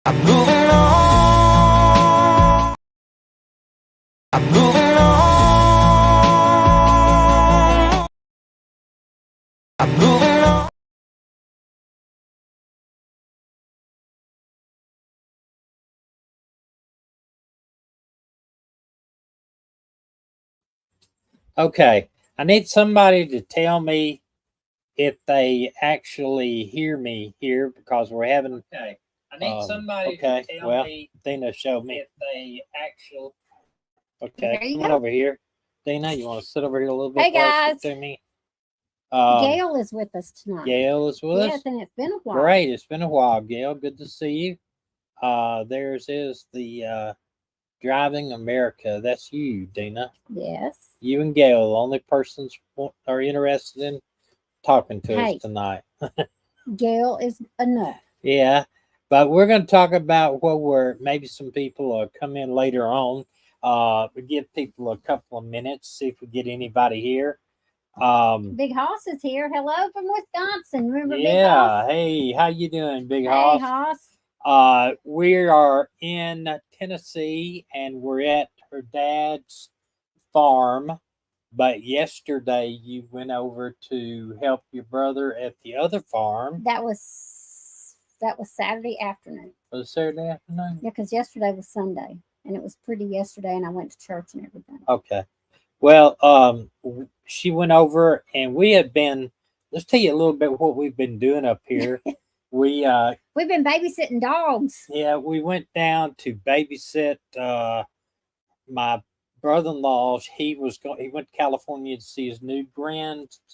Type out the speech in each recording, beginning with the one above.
I'm moving on. I'm moving on. I'm moving on. Okay, I need somebody to tell me if they actually hear me here because we're having. Okay, I need somebody okay, to tell well, me Dina showed me. if they actually. Okay, There you come on go. over here. Dina, you want to sit over here a little bit Hey, closer guys. to me? Gail is with us tonight. Gail is with Yes, us. and it's been a while. Great, it's been a while, Gail. Good to see you. Theirs is the Driving America. That's you, Dina. Yes. You and Gail, the only persons are interested in talking to Hey. us tonight. Gail is enough. Yeah, but we're going to talk about what we're maybe some people will come in later on. We give people a couple of minutes, see if we get anybody here. Big Hoss is here. Hello from Wisconsin. Remember Big Yeah, Hoss? hey, how you doing, Big Hey, Hoss? Hoss. We are in Tennessee, and we're at her dad's farm. But yesterday you went over to help your brother at the other farm. That was Saturday afternoon. Was it Saturday afternoon? Yeah, because yesterday was Sunday, and it was pretty yesterday, and I went to church and everything. Okay. Well, she went over, and we had been. Let's tell you a little bit what we've been doing up here. We've been babysitting dogs. Yeah, we went down to babysit my brother-in-law. He went to California to see his new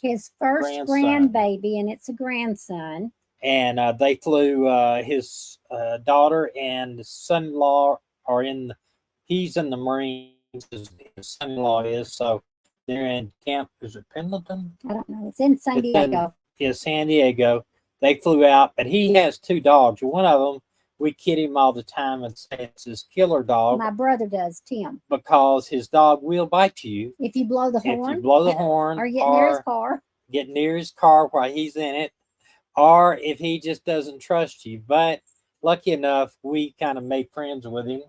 his first grandbaby, and it's a grandson. And they flew his daughter and son-in-law are in. He's in the Marines. His son-in-law is, so they're in camp. Is it Pendleton? I don't know. It's in San Diego. Yeah, San Diego. They flew out, but he has two dogs. One of them, we kid him all the time and say it's his killer dog. My brother does, Tim. Because his dog will bite you. If you blow the horn. If you blow the horn. Or get near his car. Get near his car while he's in it. Or if he just doesn't trust you. But lucky enough, we kind of made friends with him.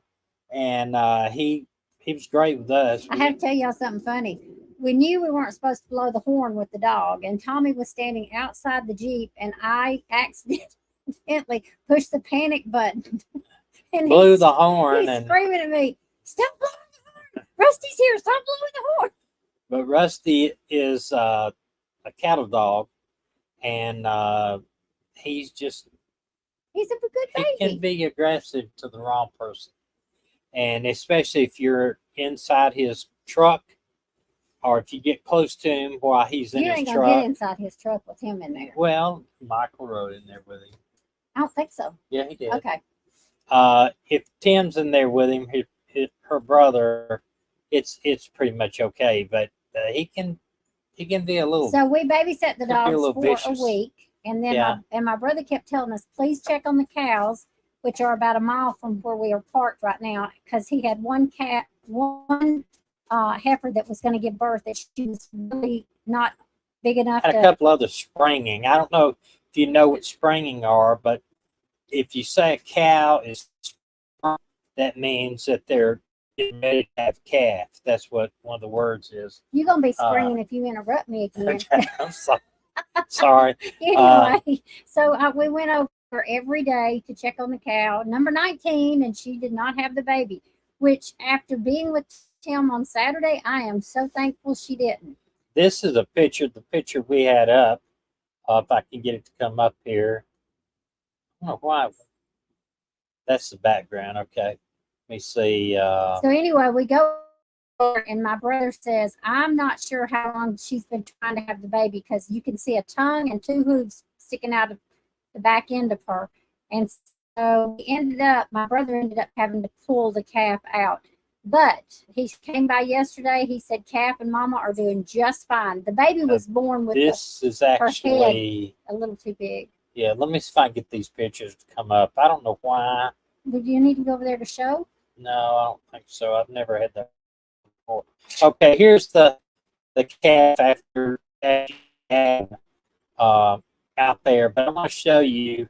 And he was great with us. I have to tell y'all something funny. We knew we weren't supposed to blow the horn with the dog, and Tommy was standing outside the Jeep, and I accidentally pushed the panic button. And blew the horn. He's screaming at me, "Stop blowing the horn! Rusty's here! Stop blowing the horn!" But Rusty is a cattle dog, and he's a good baby. He can be aggressive to the wrong person, and especially if you're inside his truck. Or if you get close to him while he's in his truck. You ain't gonna get inside his truck with him in there. Well, Michael rode in there with him. I don't think so. Yeah, he did. Okay. If Tim's in there with him, her brother, it's pretty much okay. But he can be a little. So we babysat the dogs for vicious. a week, and then my brother kept telling us, please check on the cows, which are about a mile from where we are parked right now, because he had one heifer that was going to give birth that she was really not big enough. Had a couple other springing. I don't know if you know what springing are, but if you say a cow is sprung, that means that they're getting ready to have calf. That's what one of the words is. You're going to be springing if you interrupt me again. Okay, I'm sorry. Anyway, so we went over every day to check on the cow, number 19, and she did not have the baby, which after being with Tim on Saturday, I am so thankful she didn't. This is the picture we had up. If I can get it to come up here. I don't know why. That's the background. Okay. Let me see. So anyway, we go over, and my brother says, I'm not sure how long she's been trying to have the baby, because you can see a tongue and two hooves sticking out of the back end of her. And so my brother ended up having to pull the calf out. But he came by yesterday. He said calf and mama are doing just fine. The baby was born with her head a little too big. Yeah, let me see if I can get these pictures to come up. I don't know why. Would you need to go over there to show? No, I don't think so. I've never had that before. Okay, here's the calf after out there. But I'm going to show you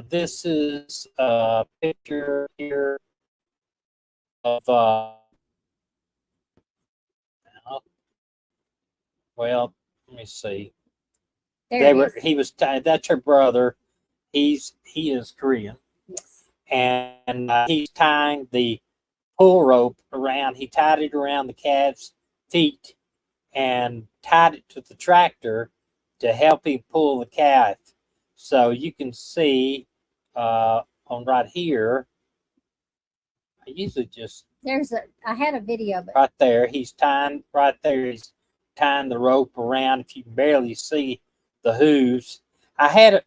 This is a picture here of well, let me see. There it is. He was that's her brother. He is Korean, Yes. and he's tying the pull rope around. He tied it around the calf's feet and tied it to the tractor to help him pull the calf. So you can see on right here. I usually just I had a video, but right there. He's tying right there. He's tying the rope around. If you can barely see the hooves,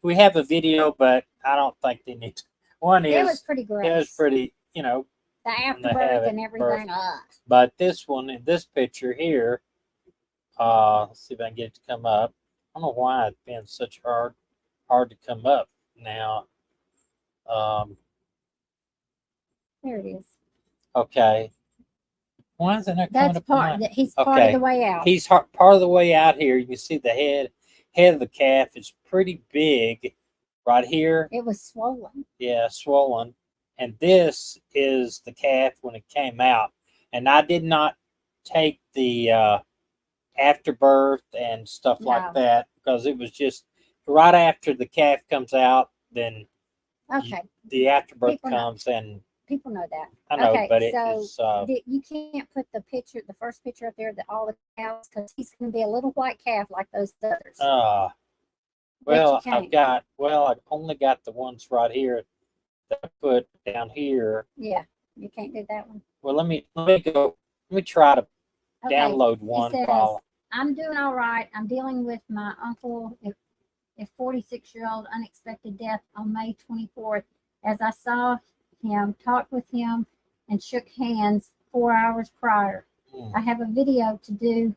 we have a video, but I don't think they need to. One it is was pretty great. it was pretty, The they have afterbirth it and everything. but this one in this picture here, let's see if I can get it to come up. I don't know why it's been such hard to come up now. There it is. Okay. Why is it not coming That's up? he's part of the way out. He's part of the way out here. You can see the head of the calf is pretty big right here. It was swollen. Yeah, swollen. And this is the calf when it came out. And I did not take the afterbirth and stuff like that because it was just right after the calf comes out, then the afterbirth comes and people know that. I know, okay, but so you can't put the first picture up there, all the cows, because he's going to be a little white calf like those others. Well, I've only got the ones right here that I put down here. Yeah, you can't do that one. Well, let me try to download one. Says, I'm doing all right. I'm dealing with my uncle, a 46-year-old unexpected death on May 24th. As I saw him, talked with him, and shook hands 4 hours prior. I have a video to do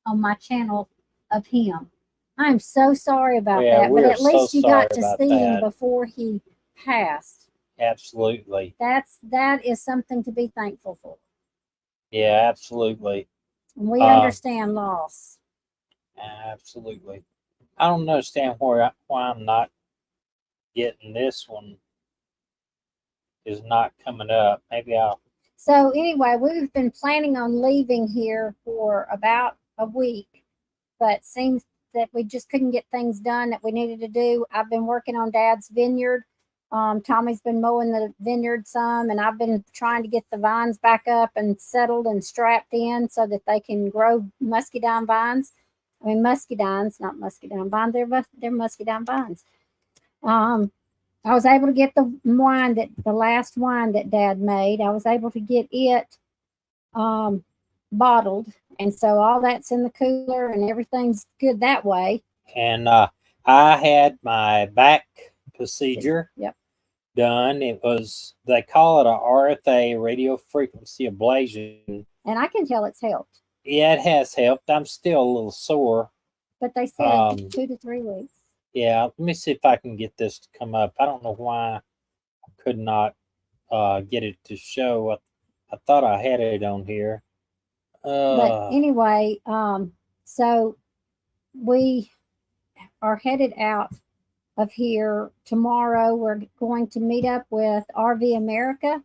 on my channel of him. I'm so sorry about that, but at least you got to see him before he passed. Absolutely. That is something to be thankful for. Yeah, absolutely. And we understand loss. Absolutely. I don't understand why I'm not getting this one. Is not coming up. Maybe I'll. So anyway, we've been planning on leaving here for about a week, but seems that we just couldn't get things done that we needed to do. I've been working on Dad's vineyard. Tommy's been mowing the vineyard some, and I've been trying to get the vines back up and settled and strapped in so that they can grow muscadine vines. I mean, muscadines, not muscadine vines. They're muscadine vines. I was able to get the last wine that Dad made. I was able to get it bottled, and so all that's in the cooler, and everything's good that way. And I had my back procedure done. It was, they call it a RFA, radio frequency ablation, and I can tell it's helped. Yeah, it has helped. I'm still a little sore, but they said 2 to 3 weeks. Yeah, let me see if I can get this to come up. I don't know why I could not get it to show. I thought I had it on here. But anyway, so we are headed out of here tomorrow. We're going to meet up with RV America.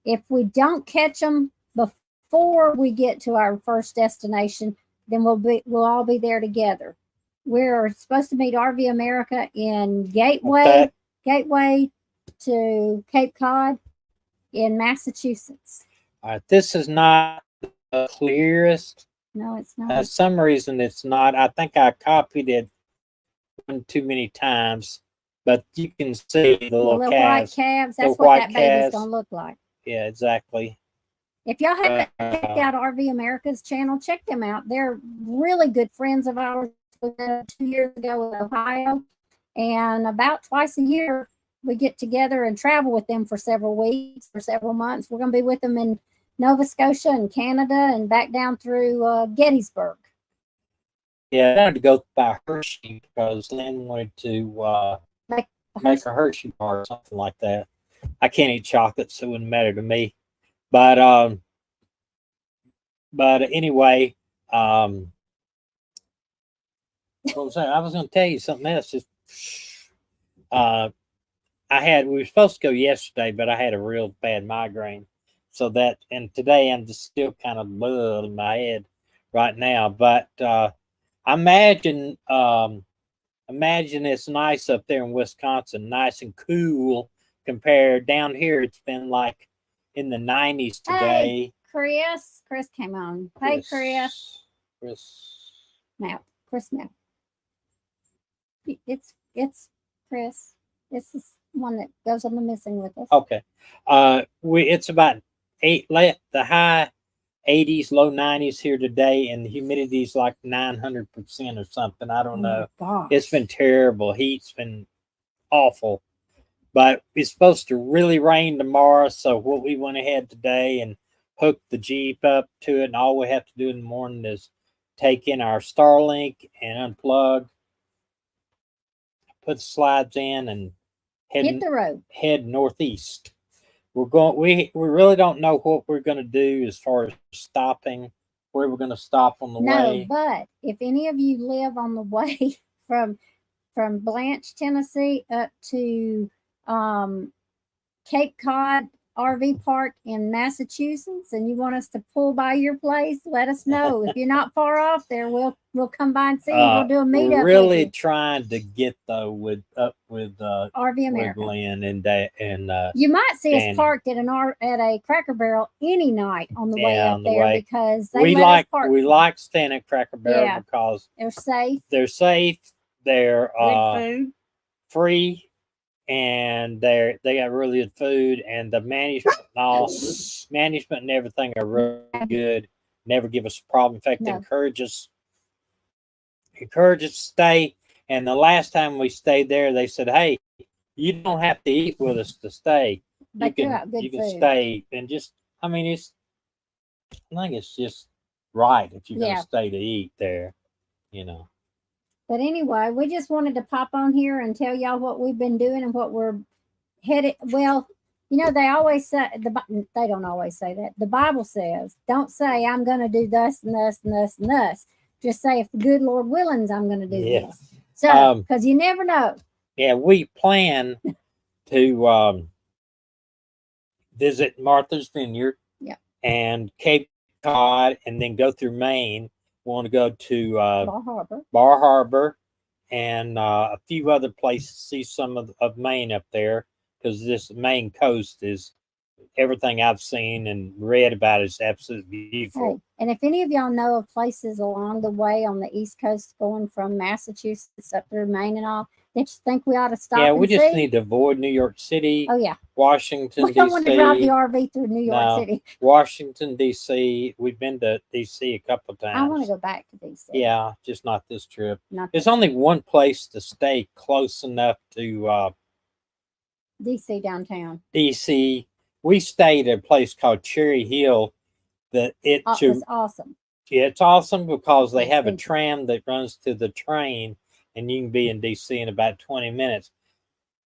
If we don't catch them before we get to our first destination, then we'll all be there together. We're supposed to meet RV America in Gateway to Cape Cod in Massachusetts. All right, this is not the clearest. No, it's not. For some reason, it's not. I think I copied it one too many times, but you can see the little calves. White calves. That's what that baby's going to look like. Yeah, exactly. If y'all haven't checked out RV America's channel, check them out. They're really good friends of ours. 2 years ago in Ohio, and about twice a year we get together and travel with them for several weeks, for several months. We're going to be with them in Nova Scotia and Canada and back down through Gettysburg. Yeah, I wanted to go by Hershey because Lynn wanted to make a Hershey bar or something like that. I can't eat chocolate, so it wouldn't matter to me. But anyway, what was that? I was going to tell you something else. Just we were supposed to go yesterday, but I had a real bad migraine. So and today I'm just still kind of in my head right now. But imagine, imagine it's nice up there in Wisconsin, nice and cool compared down here. It's been like in the 90s today. Hey, Chris came on. Hey, Chris. Now, Chris now. It's Chris. This is one that goes on the missing with us. Okay. It's about the high 80s, low 90s here today, and the humidity is like 900% or something. I don't know. Gosh. It's been terrible. Heat's been awful. But it's supposed to really rain tomorrow. So what we went ahead today and hooked the Jeep up to it, and all we have to do in the morning is take in our Starlink and unplug, put the slides in, and hit the road. Head northeast. We really don't know what we're going to do as far as stopping, where we're going to stop on the way. No, but if any of you live on the way from Blanche, Tennessee up to Cape Cod RV Park in Massachusetts, and you want us to pull by your place, let us know. If you're not far off there, we'll come by and see you. We'll do a meetup. We're really trying to get though with RV America Glenn and you might see us parked at a Cracker Barrel any night on the way up there because we like staying at Cracker Barrel because they're safe. They're safe. They're food. Free. And they got really good food, and the management and everything are really good. Never give us a problem. In fact, they encourage us to stay. And the last time we stayed there, they said, "Hey, you don't have to eat with us to stay. But you can stay and just." I mean, I think it's just right if you're going to stay to eat there, you know. But anyway, we just wanted to pop on here and tell y'all what we've been doing and what we're headed. Well, you know, they always say, they don't always say that. The Bible says, don't say, I'm going to do thus and thus and thus and thus. Just say, if the good Lord willings, I'm going to do this. So, because you never know. Yeah, we plan to visit Martha's Vineyard and Cape Cod and then go through Maine. We want to go to Bar Harbor and a few other places, see some of Maine up there, because this Maine coast is everything I've seen and read about is absolutely beautiful. Hey, and if any of y'all know of places along the way on the East Coast going from Massachusetts up through Maine and all, that you think we ought to stop and we just need to avoid New York City. Oh, yeah. Washington, D.C. We don't want to drive the RV through New York City. Washington, D.C. We've been to D.C. a couple of times. I want to go back to D.C. Yeah, just not this trip. There's only one place to stay close enough to D.C. downtown. D.C. We stayed at a place called Cherry Hill. It's awesome. Yeah, it's awesome because they have a tram that runs to the train, and you can be in D.C. in about 20 minutes.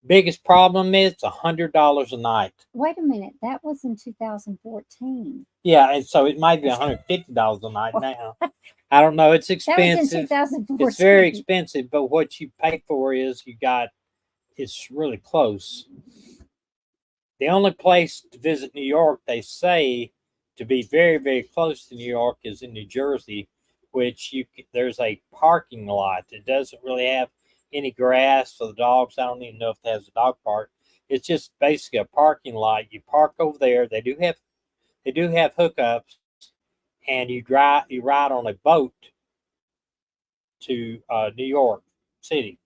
Biggest problem is it's $100 a night. Wait a minute, that was in 2014. Yeah, and so it might be $150 a night now. I don't know. It's expensive. That was in 2014. It's very expensive, but what you pay for is it's really close. The only place to visit New York, they say, to be very, very close to New York is in New Jersey, which there's a parking lot that doesn't really have any grass for the dogs. I don't even know if it has a dog park. It's just basically a parking lot. You park over there. They do have hookups, and you ride on a boat to New York City,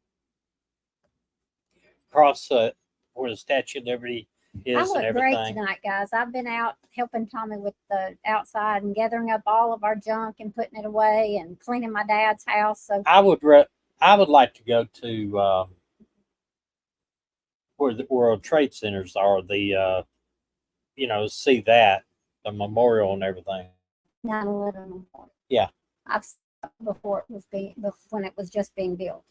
across where the Statue of Liberty is. I look and great everything. tonight, guys. I've been out helping Tommy with the outside and gathering up all of our junk and putting it away and cleaning my dad's house. So I would like to go to where the World Trade Centers are, the see that, the memorial and everything. 9/11 memorial. Yeah. I've seen it before when it was just being built.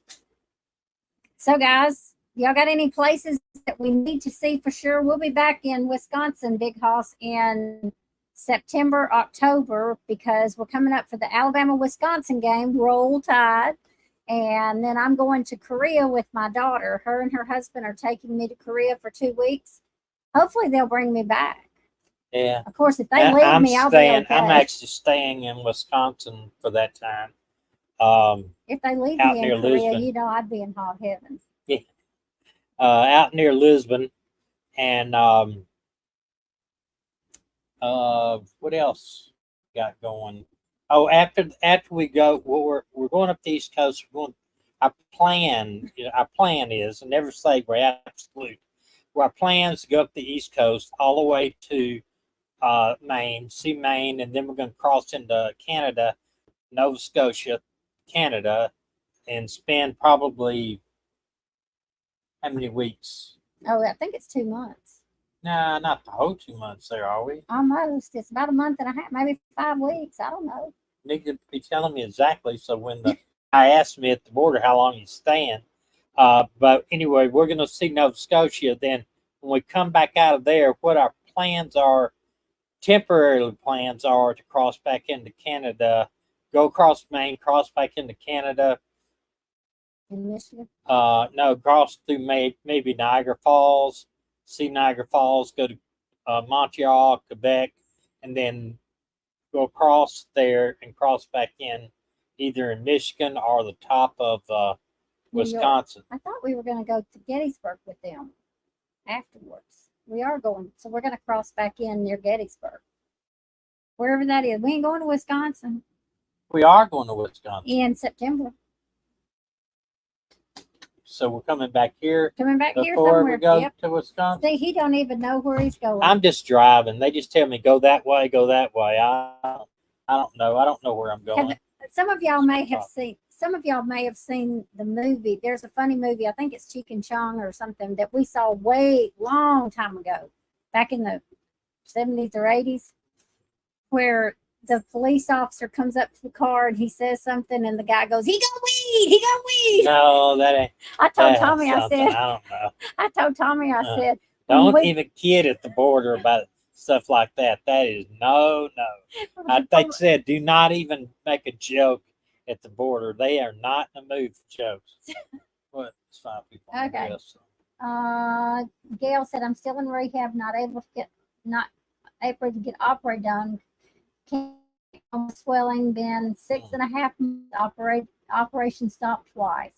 So guys, y'all got any places that we need to see for sure? We'll be back in Wisconsin, Big Hoss, in September, October, because we're coming up for the Alabama-Wisconsin game, Roll Tide. And then I'm going to Korea with my daughter. Her and her husband are taking me to Korea for 2 weeks. Hopefully they'll bring me back. Yeah. Of course, if they leave me, I'll be okay. I'm actually staying in Wisconsin for that time. If they leave out me near in Korea, Lisbon. you know, I'd be in hot heaven. Yeah. Out near Lisbon, and what else got going? Oh, after we go, well, we're going up the East Coast. We're going. Our plan, our plan is, and never say we're absolute. Our plan is to go up the East Coast all the way to Maine, see Maine, and then we're going to cross into Canada, Nova Scotia, Canada, and spend probably how many weeks? Oh, I think it's 2 months. Nah, not the whole 2 months there, are we? Almost. It's about a month and a half, maybe 5 weeks. I don't know. Need to be telling me exactly. So when the guy asked me at the border how long he's staying, but anyway, we're going to see Nova Scotia. Then when we come back out of there, what our plans are, temporary plans are to cross back into Canada, go across Maine, cross back into Canada. In Michigan? No, cross through maybe Niagara Falls, see Niagara Falls, go to Montreal, Quebec, and then go across there and cross back in either in Michigan or the top of Wisconsin. I thought we were going to go to Gettysburg with them afterwards. We are going, so we're going to cross back in near Gettysburg, wherever that is. We ain't going to Wisconsin. We are going to Wisconsin in September. So we're coming back here. Coming back here before somewhere. we go Yep. to Wisconsin. See, he don't even know where he's going. I'm just driving. They just tell me go that way, go that way. I don't know. I don't know where I'm going. Some of y'all may have seen. Some of y'all may have seen the movie. There's a funny movie. I think it's Cheech and Chong or something that we saw way long time ago, back in the 70s or 80s, where the police officer comes up to the car and he says something, and the guy goes, "He got weed. He got weed." No, that ain't. I told Tommy. I said. I don't know. I told Tommy. I said. Don't even kid at the border about stuff like that. That is no. They said do not even make a joke at the border. They are not in the mood for jokes. What? It's 5 people. Okay. List, so. Gail said, "I'm still in rehab, not able to get opera done. Can't swelling, been 6.5 months. Operation stopped twice."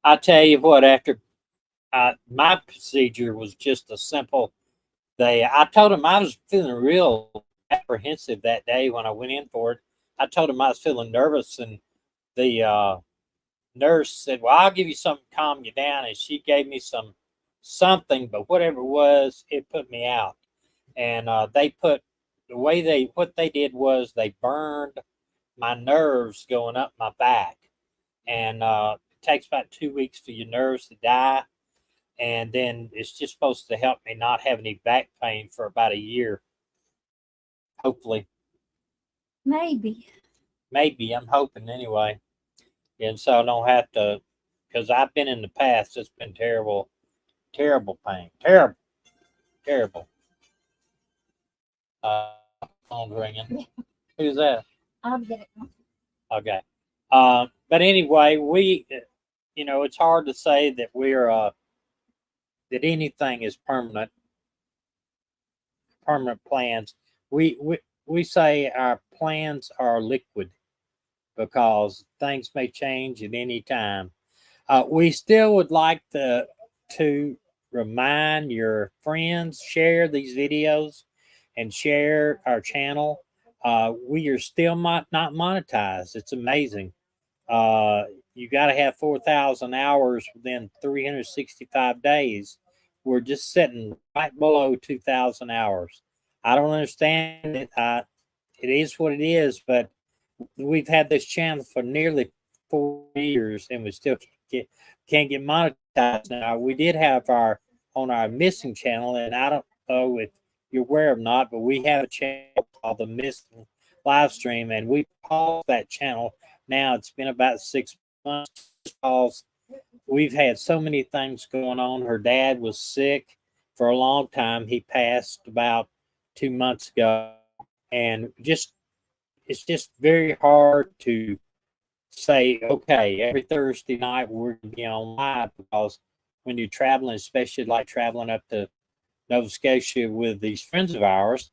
I tell you what, after my procedure was just a simple. I told him I was feeling real apprehensive that day when I went in for it. I told him I was feeling nervous, and the nurse said, "Well, I'll give you something to calm you down." And she gave me something, but whatever it was, it put me out. And what they did was they burned my nerves going up my back, and it takes about 2 weeks for your nerves to die. And then it's just supposed to help me not have any back pain for about a year. Hopefully. Maybe. I'm hoping anyway. And so I don't have to, because I've been in the past, it's been terrible pain. Terrible. Phone's ringing. Who's that? I'll get it. Okay. But anyway, it's hard to say that we're, that anything is permanent plans. We say our plans are liquid because things may change at any time. We still would like to remind your friends, share these videos and share our channel. We are still not monetized. It's amazing. You got to have 4,000 hours within 365 days. We're just sitting right below 2,000 hours. I don't understand it. It is what it is, but we've had this channel for nearly 4 years, and we still can't get monetized. Now, we did have on our missing channel, and I don't know if you're aware or not, but we have a channel called the Missing Live Stream, and we paused that channel. Now it's been about 6 months because we've had so many things going on. Her dad was sick for a long time. He passed about 2 months ago, and it's just very hard to say, okay, every Thursday night we're going to be on live, because when you're traveling, especially like traveling up to Nova Scotia with these friends of ours,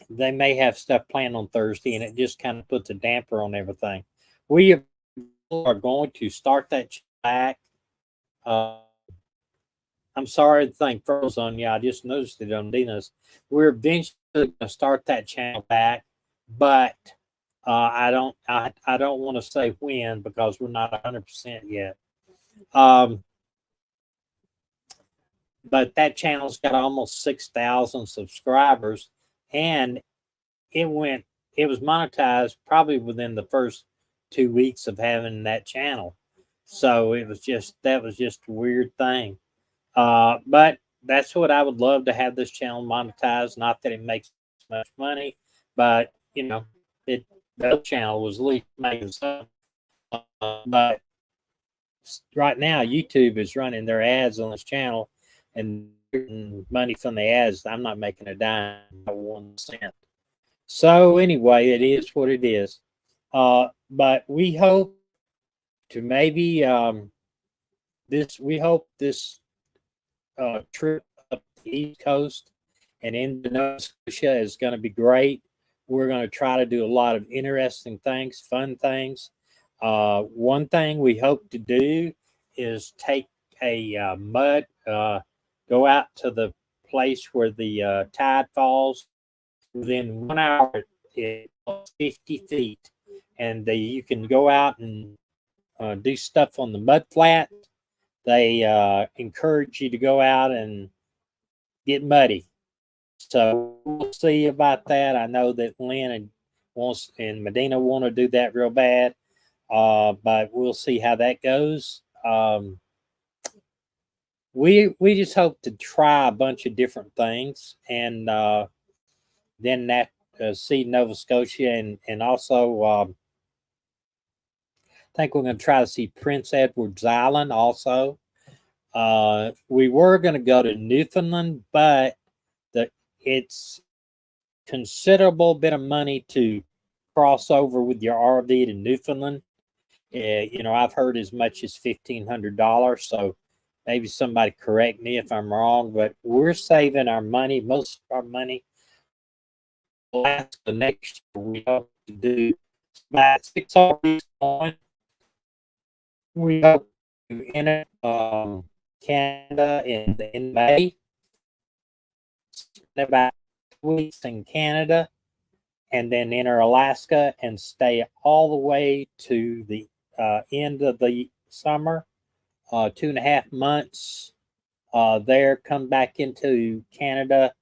they may have stuff planned on Thursday, and it just kind of puts a damper on everything. We are going to start that back. I'm sorry the thing froze on you. I just noticed it on Dina's. We're eventually going to start that channel back, but I don't want to say when, because we're not 100% yet. But that channel's got almost 6,000 subscribers, and it was monetized probably within the first 2 weeks of having that channel. So that was just a weird thing. But that's what I would love to have this channel monetized. Not that it makes much money, but the channel was at least making some. But right now, YouTube is running their ads on this channel, and money from the ads. I'm not making a dime, not 1 cent. So anyway, it is what it is. But we hope to maybe this trip up the East Coast and into Nova Scotia is going to be great. We're going to try to do a lot of interesting things, fun things. One thing we hope to do is take a mud, go out to the place where the tide falls. Within 1 hour, it's 50 feet, and you can go out and do stuff on the mud flat. They encourage you to go out and get muddy. So we'll see about that. I know that Lynn and Medina want to do that real bad, but we'll see how that goes. We just hope to try a bunch of different things, and then that see Nova Scotia, and also I think we're going to try to see Prince Edward's Island also. We were going to go to Newfoundland, but it's considerable bit of money to cross over with your RV to Newfoundland. I've heard as much as $1,500. So maybe somebody correct me if I'm wrong, but we're saving our money, most of our money. Last the next year, we hope to do about 6 RVs on. We hope to enter Canada in May. About 2 weeks in Canada, and then enter Alaska and stay all the way to the end of the summer, 2.5 months there. Come back into Canada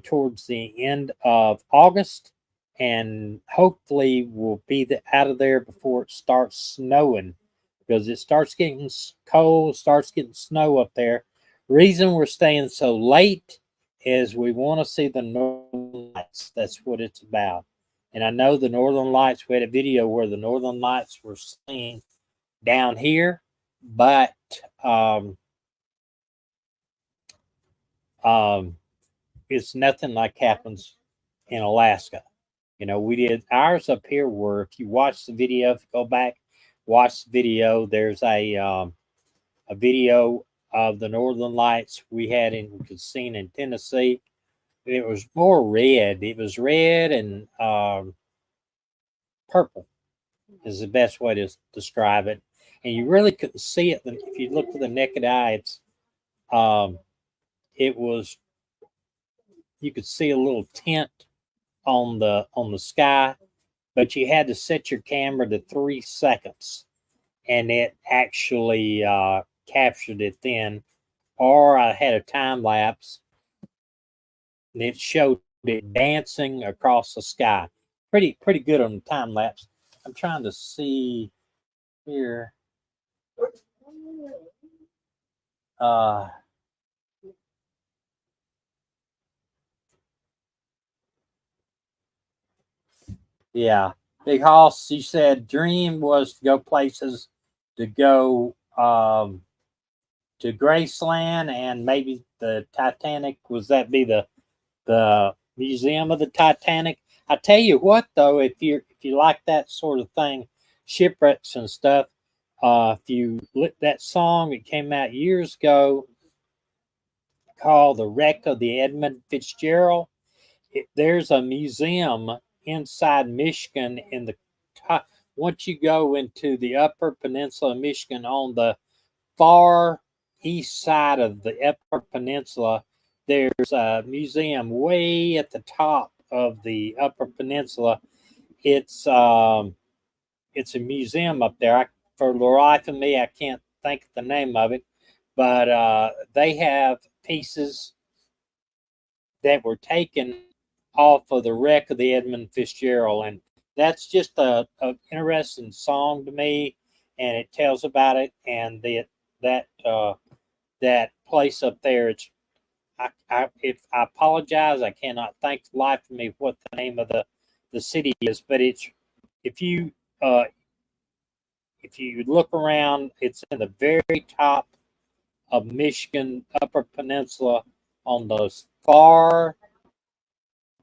towards the end of August, and hopefully we'll be out of there before it starts snowing, because it starts getting cold, starts getting snow up there. Reason we're staying so late is we want to see the Northern Lights. That's what it's about. And I know the Northern Lights, we had a video where the Northern Lights were seen down here, but it's nothing like happens in Alaska. We did ours up here where, if you watch the video, if you go back, watch the video, there's a video of the Northern Lights we seen in Tennessee. It was more red. It was red and purple is the best way to describe it. And you really couldn't see it if you look with the naked eye. You could see a little tint on the sky, but you had to set your camera to 3 seconds, and it actually captured it then. Or I had a time lapse, and it showed it dancing across the sky. Pretty good on the time lapse. I'm trying to see here. Yeah, Big Hoss, you said dream was to go places, to go to Graceland and maybe the Titanic. Was that be the Museum of the Titanic? I tell you what, though, if you like that sort of thing, shipwrecks and stuff, if you look that song, it came out years ago called "The Wreck of the Edmund Fitzgerald." There's a museum inside Michigan in the top. Once you go into the Upper Peninsula of Michigan on the far east side of the Upper Peninsula, there's a museum way at the top of the Upper Peninsula. It's a museum up there. For the life of me, I can't think of the name of it, but they have pieces that were taken off of the wreck of the Edmund Fitzgerald, and that's just a interesting song to me, and it tells about it and that place up there. It's if I apologize, I cannot think the life of me what the name of the city is, but it's if you uh, if you look around, it's in the very top of Michigan Upper Peninsula on the far.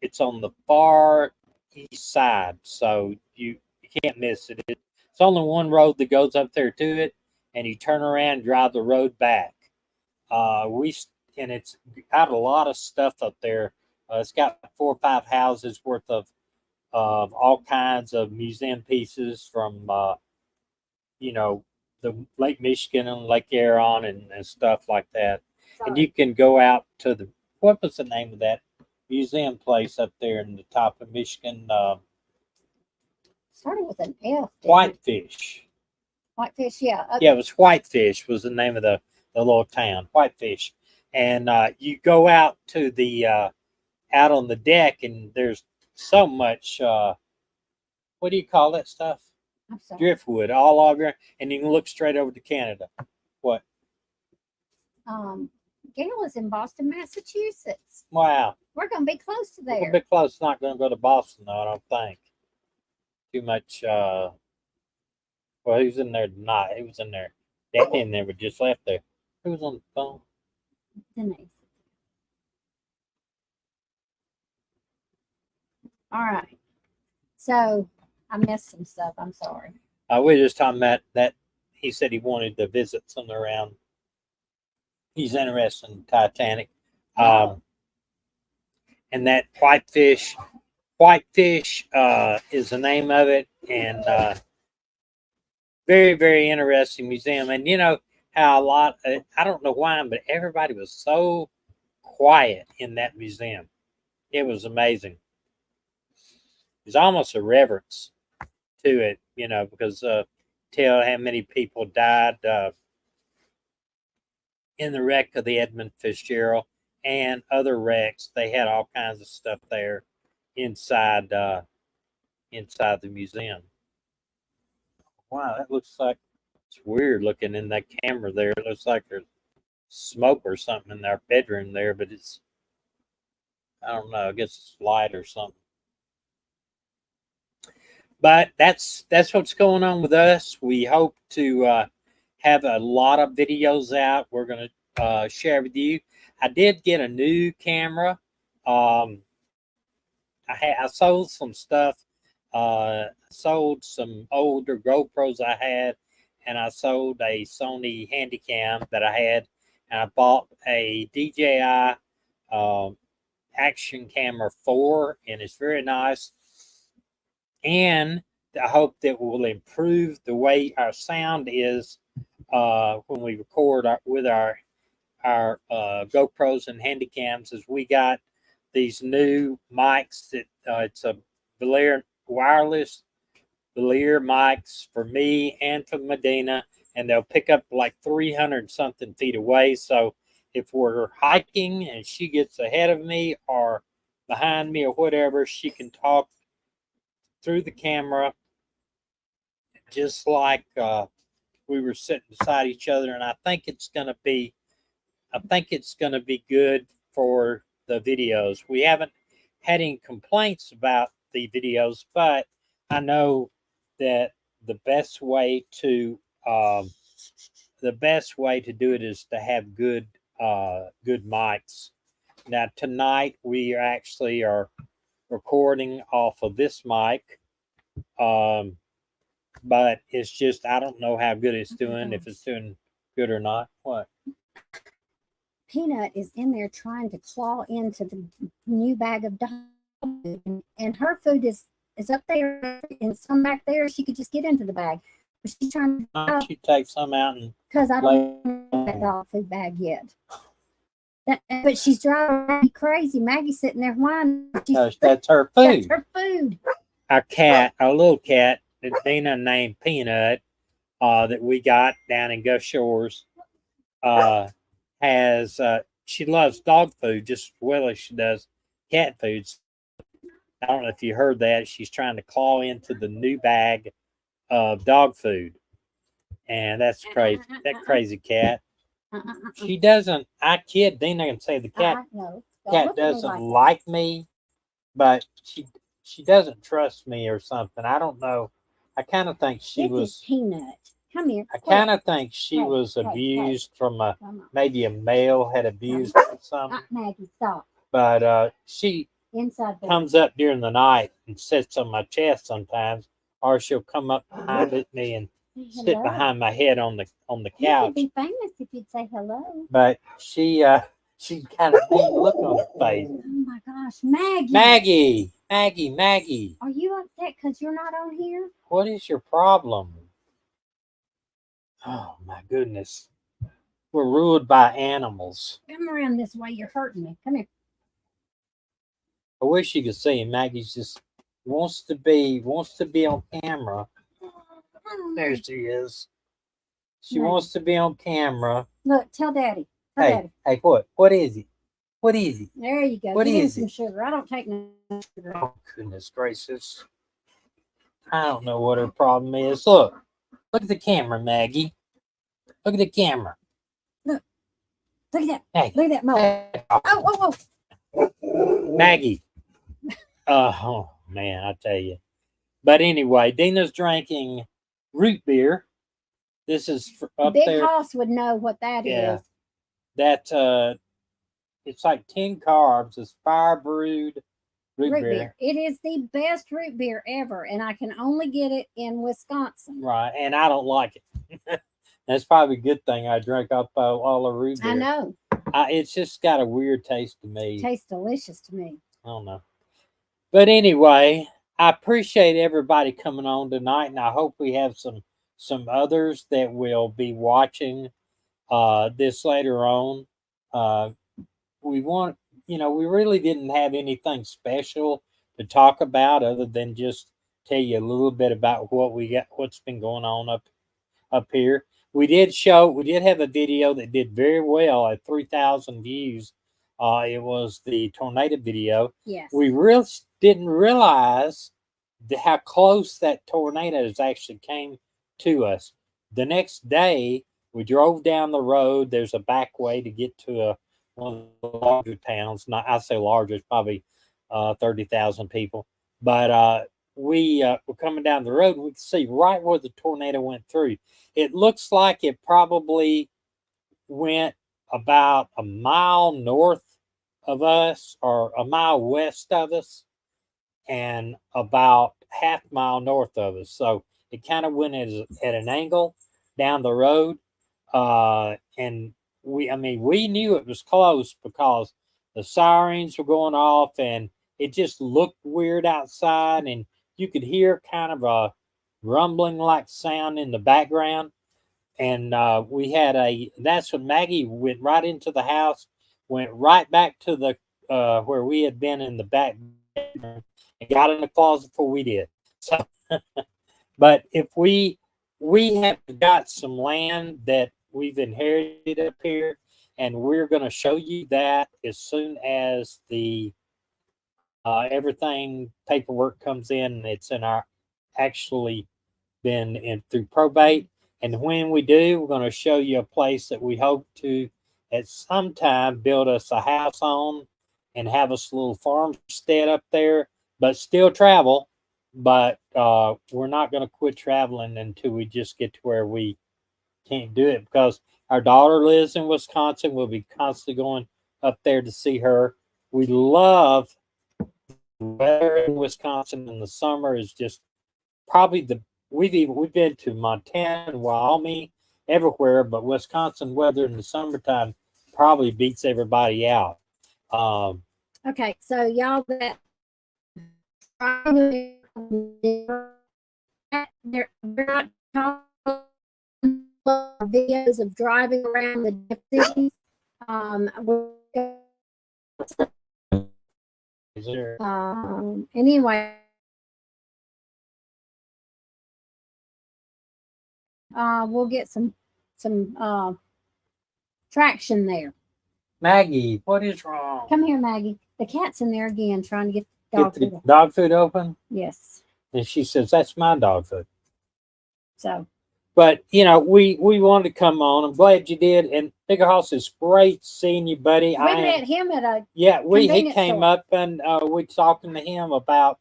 It's on the far east side, so you can't miss it. It's only one road that goes up there to it, and you turn around and drive the road back. We and it's got a lot of stuff up there. It's got 4 or 5 houses worth of all kinds of museum pieces from you know the Lake Michigan and Lake Huron and stuff like that. And you can go out to the what was the name of that museum place up there in the top of Michigan? Started with an F. Whitefish. Whitefish, yeah. Yeah, it was Whitefish was the name of the little town, Whitefish. And you go out to the out on the deck, and there's so much. What do you call that stuff? I'm sorry. Driftwood all over, and you can look straight over to Canada. What? Gail is in Boston, Massachusetts. Wow. We're going to be close to We're a there. bit close. Not going to go to Boston, though, I don't think. Too much. Well, he was in there tonight. He was in there. Danny and they were just left there. Who was on the phone? Denise. All right. So I missed some stuff. I'm sorry. We were just talking about that. He said he wanted to visit somewhere around. He's interested in Titanic. And that Whitefish is the name of it, and very, very interesting museum. And you know how a lot, I don't know why, but everybody was so quiet in that museum. It was amazing. There's almost a reverence to it, you know, because tell how many people died in the wreck of the Edmund Fitzgerald and other wrecks. They had all kinds of stuff there inside inside the museum. Wow, that looks like it's weird looking in that camera there. It looks like there's smoke or something in our bedroom there, but it's I don't know. I guess it's light or something. But that's what's going on with us. We hope to have a lot of videos out. We're going to share with you. I did get a new camera. I sold some stuff. Sold some older GoPros I had, and I sold a Sony Handycam that I had, and I bought a DJI Action Camera 4, and it's very nice. And I hope that will improve the way our sound is when we record with our GoPros and Handycams. As we got these new mics that it's a wireless Valier mics for me and for Medina, and they'll pick up like 300 something feet away. So if we're hiking and she gets ahead of me or behind me or whatever, she can talk through the camera just like we were sitting beside each other. And I think it's going to be good for the videos. We haven't had any complaints about the videos, but I know that the best way to do it is to have good mics. Now tonight we actually are recording off of this mic. But it's just, I don't know how good it's doing, if it's doing good or not. What? Peanut is in there trying to claw into the new bag of dog food, and her food is up there and some back there. She could just get into the bag, but she's trying Why don't you take some out and because I don't have that dog food bag yet. But she's driving Maggie crazy. Maggie's sitting there whining. that's her food. That's her food. Our cat, our little cat that Dina named Peanut, that we got down in Gulf Shores, has she loves dog food just as well as she does cat foods. I don't know if you heard that. She's trying to claw into the new bag of dog food, and that's crazy. That crazy cat. She doesn't. I kid. Dina can say the cat doesn't like me, but she doesn't trust me or something. I don't know. I kind of think she was Peanut. Come here. I kind of think she was abused from maybe a male had abused her or something. Maggie, stop. But she Inside comes up during the night and sits on my chest sometimes, or she'll come up behind me and sit behind my head on the couch. You could be famous if you'd say hello. But she kind of mean look on her face. Oh my gosh, Maggie! Maggie! Are you upset because you're not on here? What is your problem? Oh my goodness. We're ruled by animals. Come around this way, you're hurting me. Come here. I wish you could see him. Maggie's just wants to be on camera. There she is. She wants to be on camera. Look, tell Daddy. Hey, what is it? What is it? There you go. What Give him is some it? sugar. I don't take no sugar. Oh goodness gracious. I don't know what her problem is. Look at the camera, Maggie. Look at the camera. Look at that. Hey. Look at that mouth. Oh. Maggie. Oh man, I tell you. But anyway, Dina's drinking root beer. This is up Big there. Hoss would know what that is. That it's like 10 carbs. It's fire brewed root beer. It is the best root beer ever, and I can only get it in Wisconsin. Right, and I don't like it. That's probably a good thing I drank up all the root beer. I know. It's just got a weird taste to me. It tastes delicious to me. I don't know. But anyway, I appreciate everybody coming on tonight, and I hope we have some others that will be watching this later on. We really didn't have anything special to talk about other than just tell you a little bit about what's been going on up here. We did have a video that did very well at 3,000 views. It was the tornado video. Yes. We really didn't realize how close that tornado actually came to us. The next day, we drove down the road. There's a back way to get to one of the larger towns. I say larger, it's probably 30,000 people. But we were coming down the road, and we could see right where the tornado went through. It looks like it probably went about a mile north of us or a mile west of us and about half mile north of us. So it kind of went at an angle down the road. And we knew it was close because the sirens were going off and it just looked weird outside, and you could hear kind of a rumbling like sound in the background. And that's when Maggie went right into the house, went right back to the where we had been in the back bedroom and got in the closet before we did. So, but if we have got some land that we've inherited up here, and we're going to show you that as soon as the everything paperwork comes in. It's actually been in through probate. And when we do, we're going to show you a place that we hope to at some time build us a house on and have us a little farmstead up there, but still travel. But we're not going to quit traveling until we just get to where we can't do it, because our daughter lives in Wisconsin. We'll be constantly going up there to see her. We love weather in Wisconsin in the summer is just probably we've been to Montana and Wyoming, everywhere, but Wisconsin weather in the summertime probably beats everybody out. Okay, so y'all that they're not talking videos of driving around the cities. Is there, Anyway, we'll get some traction there. Maggie, what is wrong? Come here, Maggie. The cat's in there again trying to get the Get dog the food. dog food open? Yes. And she says, that's my dog food. So, But, you know, we wanted to come on. I'm glad you did. And Big Hoss, is great seeing you, buddy. we met him at a Yeah, he convenience came store. up and we're talking to him about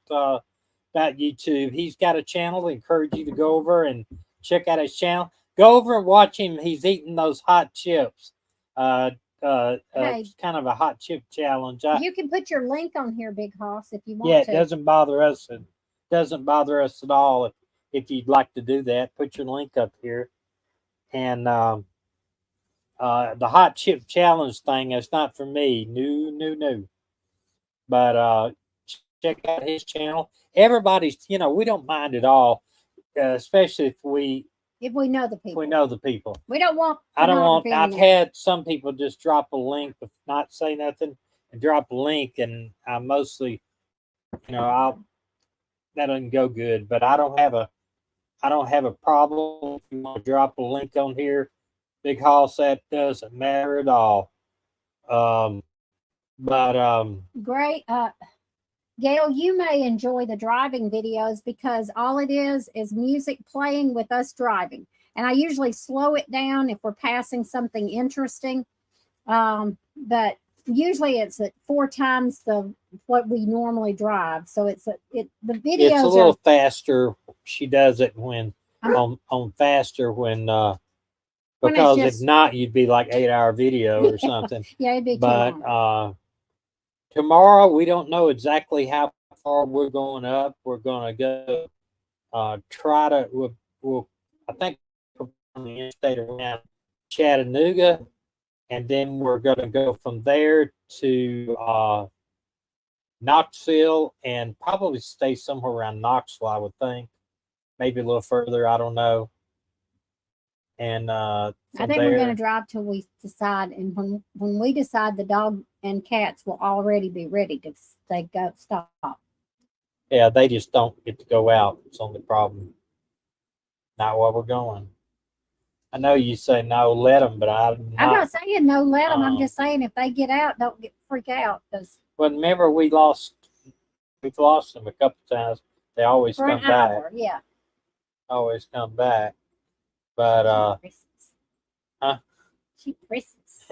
YouTube. He's got a channel. I encourage you to go over and check out his channel. Go over and watch him. He's eating those hot chips. Hey. It's kind of a hot chip challenge. You can put your link on here, Big Hoss, if you want Yeah, it to. doesn't bother us. It doesn't bother us at all. If you'd like to do that, put your link up here. And the hot chip challenge thing is not for me. No. But check out his channel. Everybody's, you know, we don't mind at all, especially if we know the people. we know the people. We don't want. I don't want. pornography I've in there. had some people just drop a link, but not say nothing, and drop a link, and I mostly, you know, that doesn't go good. But I don't have a problem if you want to drop a link on here. Big Hoss, that doesn't matter at all. Great. Gail, you may enjoy the driving videos because all it is music playing with us driving. And I usually slow it down if we're passing something interesting. But usually it's at 4 times what we normally drive. So the videos it's a little faster. She does it when on faster when because if not, you'd be like 8-hour video or something. Yeah, it'd be too But long. tomorrow we don't know exactly how far we're going up. We're going to go try to. We'll I think we're on the interstate around Chattanooga, and then we're going to go from there to Knoxville and probably stay somewhere around Knoxville, I would think. Maybe a little further, I don't know. And I think we're going to drive till we decide, and when we decide, the dog and cats will already be ready to go stop. Yeah, they just don't get to go out. It's the only problem. Not while we're going. I know you say no, let them, but I'm not saying no, let them. I'm just saying if they get out, don't freak out. Well, remember we've lost them a couple times. They always come back. Yeah. Always come back. But She presses.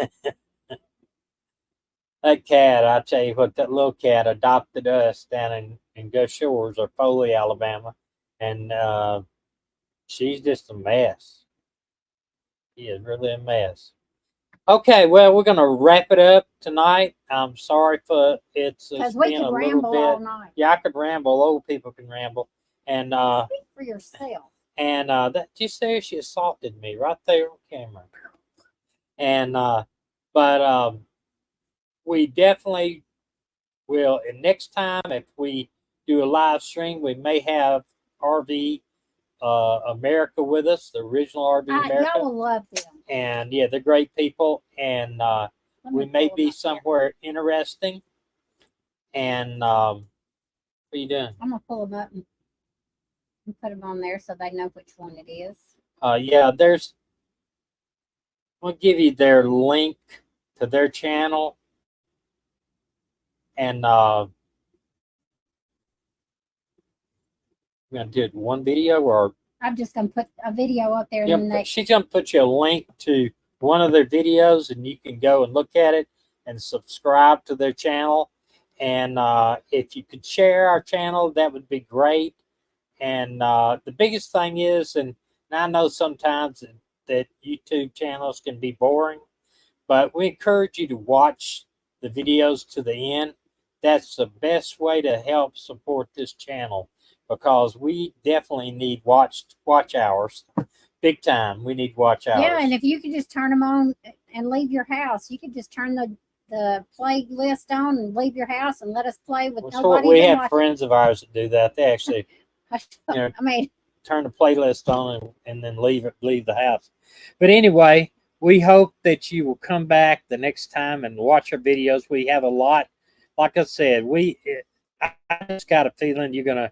That cat, I tell you what, that little cat adopted us down in Gulf Shores or Foley, Alabama, and she's just a mess. She is really a mess. Okay, well, we're going to wrap it up tonight. I'm sorry for it's because we could ramble all night. Yeah, I could ramble. Old people can ramble. And speak for yourself. And that you say she assaulted me right there on camera. And but we definitely will. And next time, if we do a live stream, we may have RV America with us, the original RV America. Y'all will love them. And yeah, they're great people. And we may be somewhere interesting. And what are you doing? I'm gonna pull them up and put them on there so they know which one it is. Yeah, we'll give you their link to their channel. And we're going to do it one video, or I'm just going to put a video up there. She's going to put you a link to one of their videos, and you can go and look at it and subscribe to their channel. And if you could share our channel, that would be great. And the biggest thing is, and I know sometimes that YouTube channels can be boring, but we encourage you to watch the videos to the end. that's the best way to help support this channel, because we definitely need watch hours. Big time. We need watch hours. Yeah, and if you could just turn them on and leave your house, you could just turn the playlist on and leave your house and let us play with nobody. We have friends of ours that do that. They actually, I mean, turn the playlist on and then leave the house. But anyway, we hope that you will come back the next time and watch our videos. We have a lot. Like I said, I just got a feeling you're gonna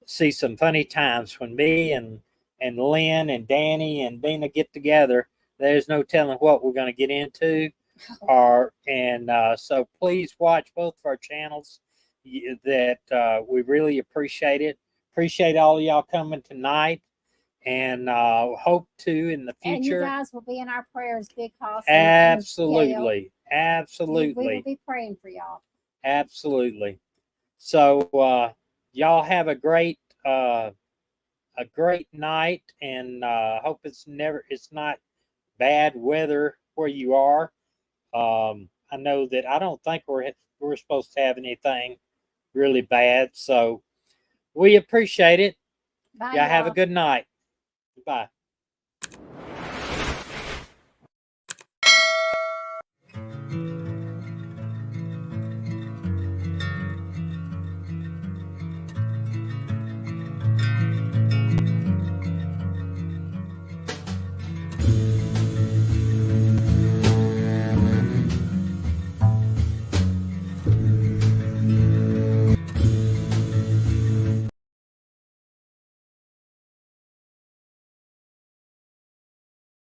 see some funny times when me and Lynn and Danny and Dina get together. There's no telling what we're going to get into. So please watch both of our channels. That we really appreciate it. Appreciate all of y'all coming tonight, and hope to in the future. And you guys will be in our prayers, Big Hoss. Absolutely, We absolutely. will be praying for y'all. Absolutely. So y'all have a great night, and hope it's not bad weather where you are. I know that I don't think we're supposed to have anything really bad, so we appreciate it. Bye, Y'all have a y'all. good night. Bye.